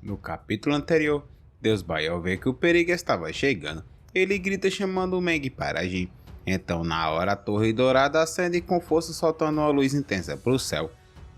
No capítulo anterior, Deus Bael vê que o perigo estava chegando. Ele grita chamando o Meng para agir. Então, na hora, a torre dourada acende com força, soltando uma luz intensa para o céu.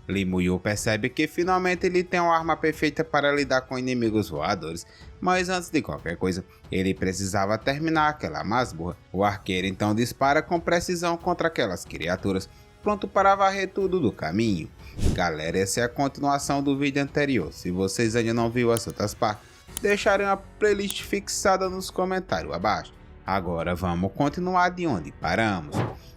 Li Muyu percebe que finalmente ele tem uma arma perfeita para lidar com inimigos voadores, mas antes de qualquer coisa, ele precisava terminar aquela masmorra. O arqueiro então dispara com precisão contra aquelas criaturas, pronto para varrer tudo do caminho. Galera, essa é a continuação do vídeo anterior. Se vocês ainda não viram as outras partes, deixarem uma playlist fixada nos comentários abaixo. Agora vamos continuar de onde paramos.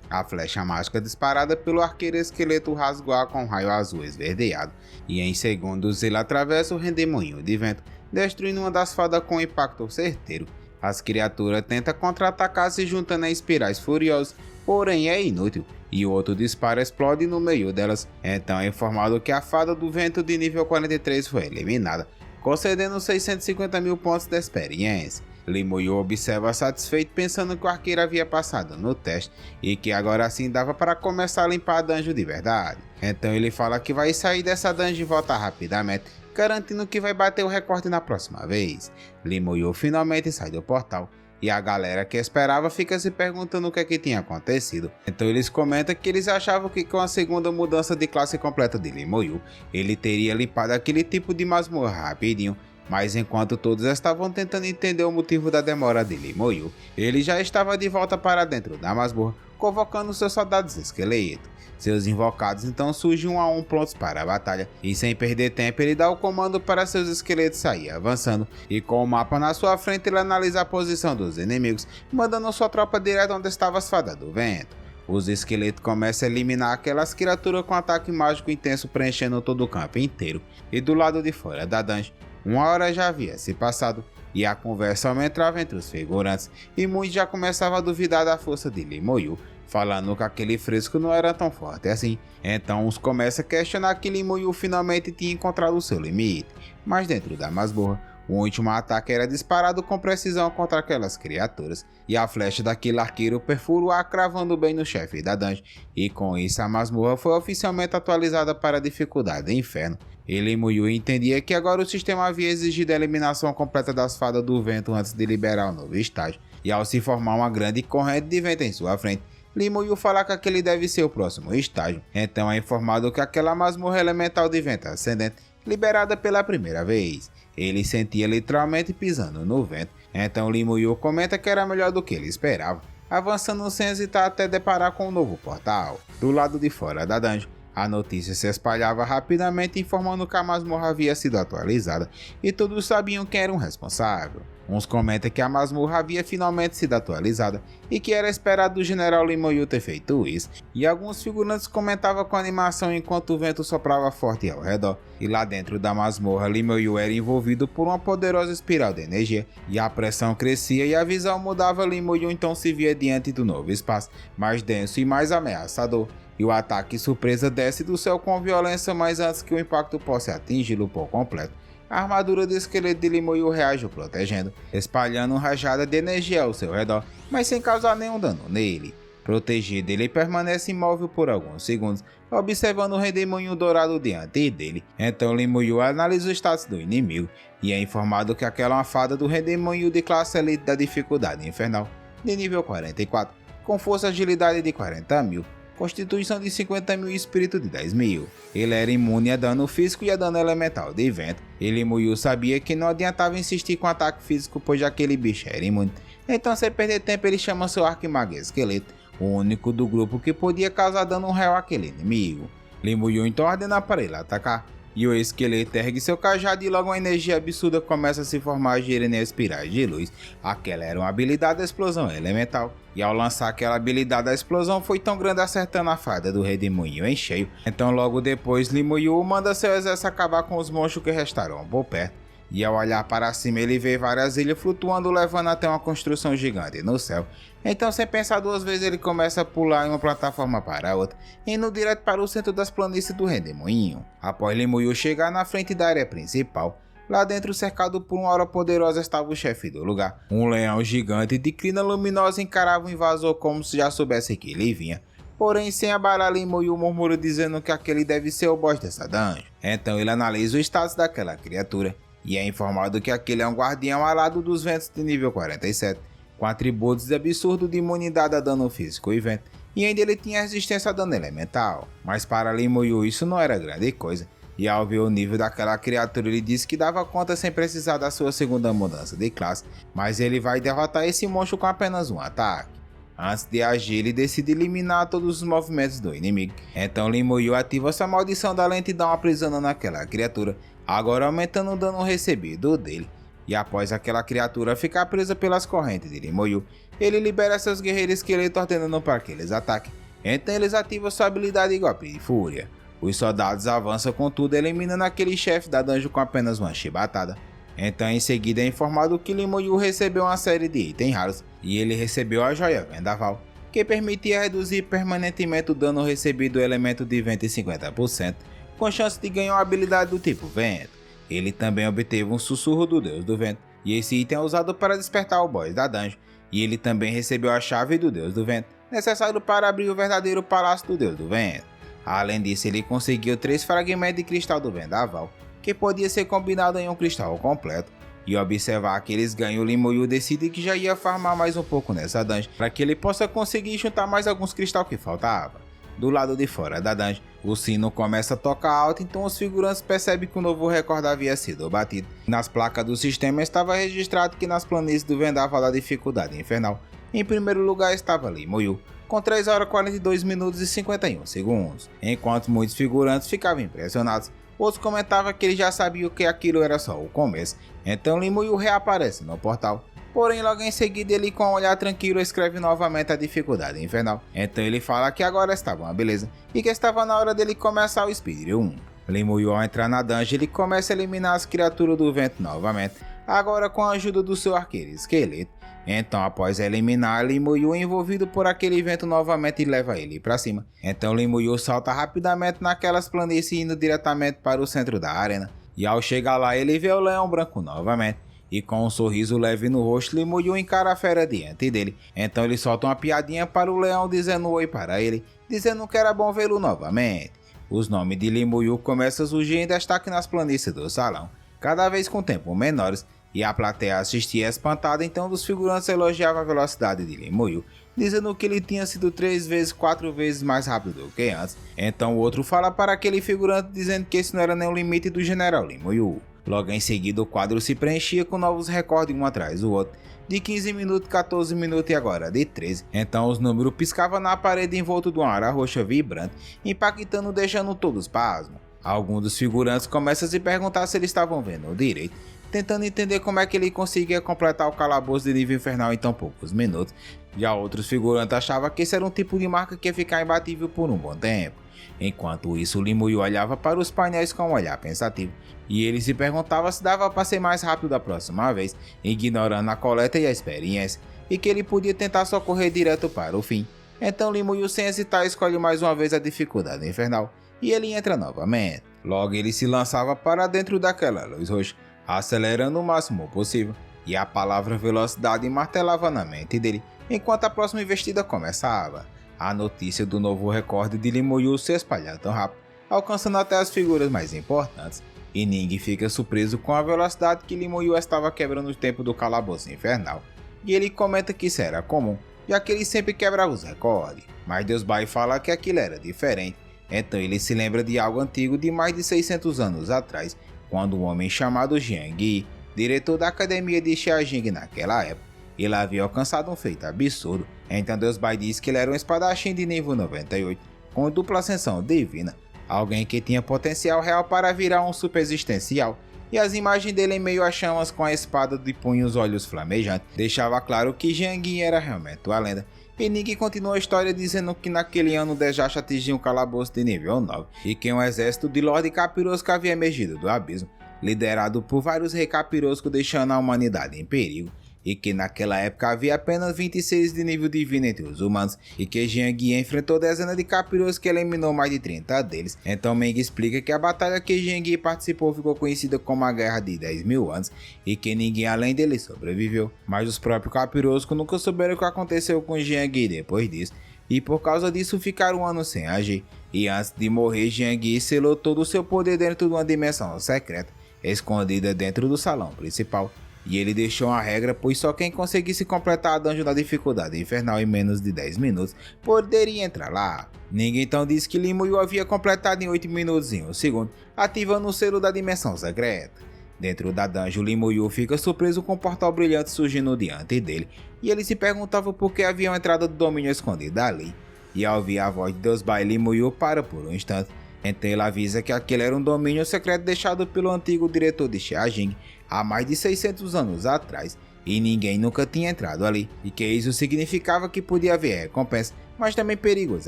A flecha mágica disparada pelo arqueiro esqueleto rasgou com um raio azul esverdeado, e em segundos ele atravessa o redemoinho de vento, destruindo uma das fadas com um impacto certeiro. As criaturas tentam contra-atacar se juntando em espirais furiosas, porém é inútil, e outro disparo explode no meio delas. Então é informado que a fada do vento de nível 43 foi eliminada, concedendo 650 mil pontos de experiência. Li Muyu observa satisfeito, pensando que o arqueiro havia passado no teste e que agora sim dava para começar a limpar a dungeon de verdade. Então ele fala que vai sair dessa dungeon e voltar rapidamente, garantindo que vai bater o recorde na próxima vez. Li Muyu finalmente sai do portal e a galera que esperava fica se perguntando o que é que tinha acontecido. Então eles comentam que eles achavam que com a segunda mudança de classe completa de Li Muyu, ele teria limpado aquele tipo de masmorra rapidinho. Mas enquanto todos estavam tentando entender o motivo da demora de Li Muyu, ele já estava de volta para dentro da masmorra, convocando seus soldados esqueletos. Seus invocados então surgem um a um prontos para a batalha, e sem perder tempo ele dá o comando para seus esqueletos sair avançando, e com o mapa na sua frente ele analisa a posição dos inimigos, mandando sua tropa direto onde estavam as fadas do vento. Os esqueletos começam a eliminar aquelas criaturas com ataque mágico intenso preenchendo todo o campo inteiro, e do lado de fora da dungeon, uma hora já havia se passado, e a conversa aumentava entre os figurantes, e muitos já começavam a duvidar da força de Li Muyu, falando que aquele fresco não era tão forte assim. Então uns começam a questionar que Li Muyu finalmente tinha encontrado o seu limite, mas dentro da masmorra, o último ataque era disparado com precisão contra aquelas criaturas, e a flecha daquele arqueiro perfurou a cravando bem no chefe da dungeon, e com isso a masmorra foi oficialmente atualizada para a dificuldade do inferno. Li Muyu entendia que agora o sistema havia exigido a eliminação completa das fadas do vento antes de liberar o novo estágio, e ao se formar uma grande corrente de vento em sua frente, Li Muyu fala que aquele deve ser o próximo estágio. Então é informado que aquela masmorra elemental de vento ascendente, liberada pela primeira vez, ele sentia literalmente pisando no vento. Então Li Muyu comenta que era melhor do que ele esperava, avançando sem hesitar até deparar com um novo portal. Do lado de fora da dungeon, a notícia se espalhava rapidamente, informando que a masmorra havia sido atualizada e todos sabiam quem era o responsável. Uns comentam que a masmorra havia finalmente sido atualizada e que era esperado do general Li Muyu ter feito isso, e alguns figurantes comentavam com animação enquanto o vento soprava forte ao redor, e lá dentro da masmorra Li Muyu era envolvido por uma poderosa espiral de energia, e a pressão crescia e a visão mudava. Li Muyu então se via diante do novo espaço, mais denso e mais ameaçador, e o ataque surpresa desce do céu com violência, mas antes que o impacto possa atingi-lo por completo, a armadura do esqueleto de Li Muyu reage o protegendo, espalhando uma rajada de energia ao seu redor, mas sem causar nenhum dano nele. Protegido, ele permanece imóvel por alguns segundos, observando o redemoinho dourado diante dele. Então Li Muyu analisa o status do inimigo, e é informado que aquela é uma fada do redemoinho de classe elite da dificuldade infernal, de nível 44, com força e agilidade de 40 mil, constituição de 50 mil e espírito de 10 mil. Ele era imune a dano físico e a dano elemental de vento. Li Muyu sabia que não adiantava insistir com ataque físico, pois aquele bicho era imune. Então, sem perder tempo, ele chama seu arquimago esqueleto, o único do grupo que podia causar dano real àquele inimigo. Li Muyu então ordena para ele atacar, e o esqueleto ergue seu cajado e logo uma energia absurda começa a se formar girando em espirais de luz. Aquela era uma habilidade da explosão elemental, e ao lançar aquela habilidade a explosão foi tão grande acertando a fada do redemoinho em cheio. Então logo depois Li Muyu manda seu exército acabar com os monstros que restaram por perto, e ao olhar para cima ele vê várias ilhas flutuando levando até uma construção gigante no céu. Então sem pensar duas vezes ele começa a pular em uma plataforma para outra, indo direto para o centro das planícies do redemoinho. Após Li Muyu chegar na frente da área principal, lá dentro cercado por uma aura poderosa estava o chefe do lugar. Um leão gigante de crina luminosa encarava o invasor como se já soubesse que ele vinha. Porém, sem abalar, Li Muyu murmura dizendo que aquele deve ser o boss dessa dungeon. Então ele analisa o status daquela criatura e é informado que aquele é um guardião alado dos ventos de nível 47, com atributos absurdos de imunidade a dano físico e vento, e ainda ele tinha resistência a dano elemental. Mas para Lin Yu isso não era grande coisa, e ao ver o nível daquela criatura ele disse que dava conta sem precisar da sua segunda mudança de classe, mas ele vai derrotar esse monstro com apenas um ataque. Antes de agir, ele decide eliminar todos os movimentos do inimigo. Então Lin Yu ativa sua maldição da lentidão aprisionando aquela criatura, agora aumentando o dano recebido dele. E após aquela criatura ficar presa pelas correntes de Lin Yu, ele libera seus guerreiros esqueletos ordenando para que eles ataquem. Então eles ativam sua habilidade de golpe de fúria. Os soldados avançam contudo eliminando aquele chefe da dungeon com apenas uma chibatada. Então em seguida é informado que Lin Yu recebeu uma série de itens raros, e ele recebeu a joia Vendaval, que permitia reduzir permanentemente o dano recebido do elemento de vento em 50%, com chance de ganhar uma habilidade do tipo vento. Ele também obteve um sussurro do deus do vento, e esse item é usado para despertar o boss da dungeon, e ele também recebeu a chave do deus do vento, necessário para abrir o verdadeiro palácio do deus do vento. Além disso, ele conseguiu 3 fragmentos de cristal do Vendaval, que podia ser combinado em um cristal completo. E observar que eles ganham, Lin Yu decide que já ia farmar mais um pouco nessa dungeon, para que ele possa conseguir juntar mais alguns cristais que faltavam. Do lado de fora da dungeon, o sino começa a tocar alto, então os figurantes percebem que o novo recorde havia sido batido. Nas placas do sistema estava registrado que nas planícies do Vendaval da dificuldade infernal, em primeiro lugar estava Lin Yu, com 3 horas 42 minutos e 51 segundos. Enquanto muitos figurantes ficavam impressionados, outros comentavam que eles já sabiam que aquilo era só o começo. Então Lin Yu reaparece no portal, porém logo em seguida ele com um olhar tranquilo escreve novamente a dificuldade infernal. Então ele fala que agora estava uma beleza, e que estava na hora dele começar o Speed 1. Lin Yu ao entrar na dungeon ele começa a eliminar as criaturas do vento novamente, agora com a ajuda do seu arqueiro esqueleto. Então após eliminar, Lin Yu envolvido por aquele vento novamente leva ele para cima. Então Lin Yu salta rapidamente naquelas planícies indo diretamente para o centro da arena. E ao chegar lá ele vê o leão branco novamente. E com um sorriso leve no rosto, Lin Yu encara a fera diante dele. Então ele solta uma piadinha para o leão dizendo oi para ele, dizendo que era bom vê-lo novamente. Os nomes de Lin Yu começam a surgir em destaque nas planícies do salão, cada vez com tempo menores. E a plateia assistia espantada, então um dos figurantes elogiava a velocidade de Lin Yu, dizendo que ele tinha sido 3 vezes, 4 vezes mais rápido do que antes. Então o outro fala para aquele figurante dizendo que esse não era nem o limite do general Lin Yu. Logo em seguida o quadro se preenchia com novos recordes um atrás do outro, de 15 minutos, 14 minutos e agora de 13. Então os números piscavam na parede envolto de uma aura roxa vibrante, impactando deixando todos pasmos. Alguns dos figurantes começam a se perguntar se eles estavam vendo direito, tentando entender como é que ele conseguia completar o calabouço de nível infernal em tão poucos minutos. Já outros figurantes achavam que esse era um tipo de marca que ia ficar imbatível por um bom tempo. Enquanto isso, Lin Yu olhava para os painéis com um olhar pensativo, e ele se perguntava se dava para ser mais rápido da próxima vez, ignorando a coleta e a experiência, e que ele podia tentar só correr direto para o fim. Então Lin Yu sem hesitar escolhe mais uma vez a dificuldade infernal, e ele entra novamente. Logo ele se lançava para dentro daquela luz roxa, acelerando o máximo possível, e a palavra velocidade martelava na mente dele, enquanto a próxima investida começava. A notícia do novo recorde de Lin Yu se espalha tão rápido, alcançando até as figuras mais importantes, e ninguém fica surpreso com a velocidade que Lin Yu estava quebrando o tempo do calabouço infernal, e ele comenta que isso era comum, já que ele sempre quebrava os recordes, mas Deus Bai fala que aquilo era diferente. Então ele se lembra de algo antigo de mais de 600 anos atrás, quando um homem chamado Jiang Yi, diretor da academia de Xiajing naquela época, ele havia alcançado um feito absurdo. Então Deus Bai diz que ele era um espadachim de nível 98, com dupla ascensão divina, alguém que tinha potencial real para virar um super existencial, e as imagens dele em meio a chamas com a espada de punho e os olhos flamejantes deixava claro que Jiang Yi era realmente uma lenda. E Ning continua a história dizendo que naquele ano o Dejacha atingiu um calabouço de nível 9 e que um exército de Lorde Capirosco havia emergido do abismo, liderado por vários Rei Capirosco deixando a humanidade em perigo, e que naquela época havia apenas 26 de nível divino entre os humanos, e que Jiang Yi enfrentou dezenas de Capirosco que eliminou mais de 30 deles. Então Meng explica que a batalha que Jiang Yi participou ficou conhecida como a Guerra de 10 mil anos, e que ninguém além dele sobreviveu, mas os próprios Capirosco nunca souberam o que aconteceu com Jiang Yi depois disso, e por causa disso ficaram um ano sem agir, e antes de morrer Jiang Yi selou todo o seu poder dentro de uma dimensão secreta, escondida dentro do salão principal. E ele deixou uma regra, pois só quem conseguisse completar a dungeon da dificuldade infernal em menos de 10 minutos poderia entrar lá. Ninguém então disse que Lin Muyu havia completado em 8 minutos e 1 segundo, ativando o selo da dimensão secreta. Dentro da dungeon, Lin Muyu fica surpreso com um portal brilhante surgindo diante dele, e ele se perguntava por que havia uma entrada do domínio escondida ali. E ao ouvir a voz de Deus Bai, Lin Muyu para por um instante. Então ele avisa que aquele era um domínio secreto deixado pelo antigo diretor de Xiajing há mais de 600 anos atrás, e ninguém nunca tinha entrado ali, e que isso significava que podia haver recompensa, mas também perigos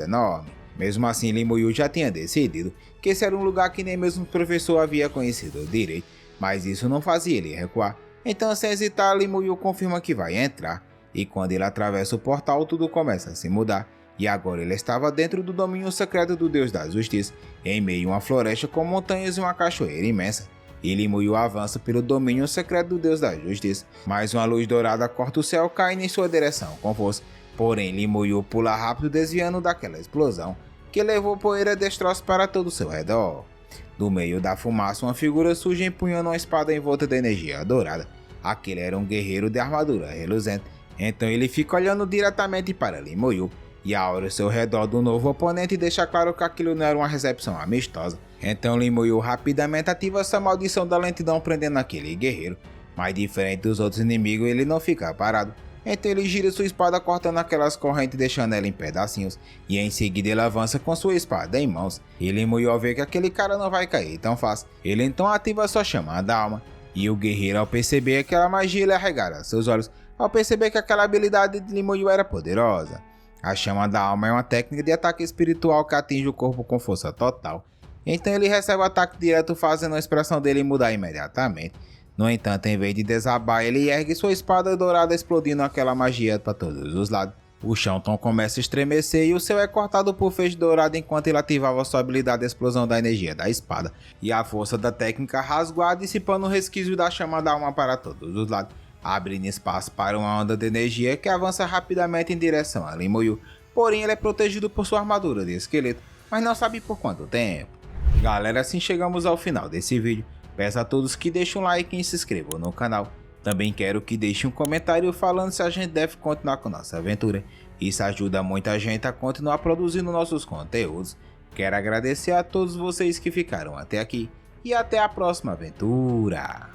enormes. Mesmo assim, Lin Muyu já tinha decidido que esse era um lugar que nem mesmo o professor havia conhecido direito, mas isso não fazia ele recuar. Então, sem hesitar, Lin Muyu confirma que vai entrar, e quando ele atravessa o portal, tudo começa a se mudar. E agora ele estava dentro do domínio secreto do Deus da Justiça, em meio a uma floresta com montanhas e uma cachoeira imensa. E Lin Muyu avança pelo domínio secreto do Deus da Justiça, mas uma luz dourada corta o céu caindo em sua direção com força. Porém, Lin Muyu pula rápido desviando daquela explosão, que levou poeira e destroços para todo o seu redor. Do meio da fumaça, uma figura surge empunhando uma espada envolta de energia dourada. Aquele era um guerreiro de armadura reluzente. Então ele fica olhando diretamente para Lin Muyu, e a aura ao seu redor do novo oponente deixa claro que aquilo não era uma recepção amistosa. Então Lin Muyu rapidamente ativa essa maldição da lentidão prendendo aquele guerreiro, mas diferente dos outros inimigos ele não fica parado. Então ele gira sua espada cortando aquelas correntes deixando ela em pedacinhos, e em seguida ele avança com sua espada em mãos. E Lin Muyu ao ver que aquele cara não vai cair tão fácil, ele então ativa sua chama da alma, e o guerreiro ao perceber aquela magia ele arregala seus olhos, ao perceber que aquela habilidade de Lin Muyu era poderosa. A chama da alma é uma técnica de ataque espiritual que atinge o corpo com força total. Então ele recebe o ataque direto fazendo a expressão dele mudar imediatamente. No entanto, em vez de desabar, ele ergue sua espada dourada explodindo aquela magia para todos os lados. O chão então começa a estremecer e o céu é cortado por feixe dourado enquanto ele ativava sua habilidade de explosão da energia da espada. E a força da técnica rasgou dissipando o resquício da chama da alma para todos os lados, abrindo espaço para uma onda de energia que avança rapidamente em direção a Lin Muyu. Porém, ele é protegido por sua armadura de esqueleto, mas não sabe por quanto tempo. Galera, assim chegamos ao final desse vídeo. Peço a todos que deixem um like e se inscrevam no canal. Também quero que deixem um comentário falando se a gente deve continuar com nossa aventura. Isso ajuda muita gente a continuar produzindo nossos conteúdos. Quero agradecer a todos vocês que ficaram até aqui e até a próxima aventura.